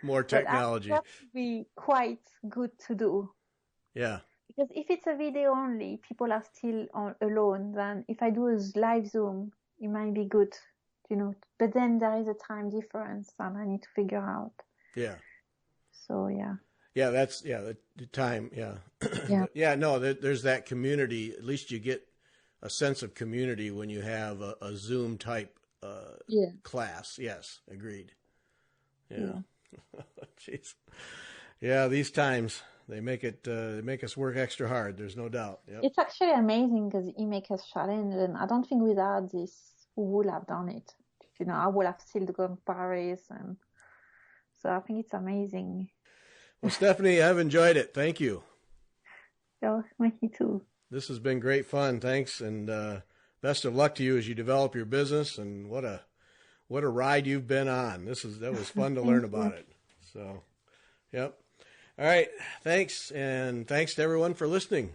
More technology. That would be quite good to do. Yeah. Because if it's a video only, people are still alone. Then if I do a live Zoom, it might be good, But then there is a time difference, and I need to figure out. Yeah. So yeah. Yeah, that's the time. Yeah. Yeah. No, there's that community. At least you get a sense of community when you have a Zoom type class. Yes, agreed. Yeah. Jeez. Yeah, these times they make us work extra hard. There's no doubt. Yep. It's actually amazing because it makes us challenge, and I don't think without this we would have done it. I would have still gone to Paris, and so I think it's amazing. Well, Stephanie, I've enjoyed it. Thank you. Oh, me too. This has been great fun. Thanks, and best of luck to you as you develop your business. And what a ride you've been on. That was fun to learn about it. So, yep. All right. Thanks, and thanks to everyone for listening.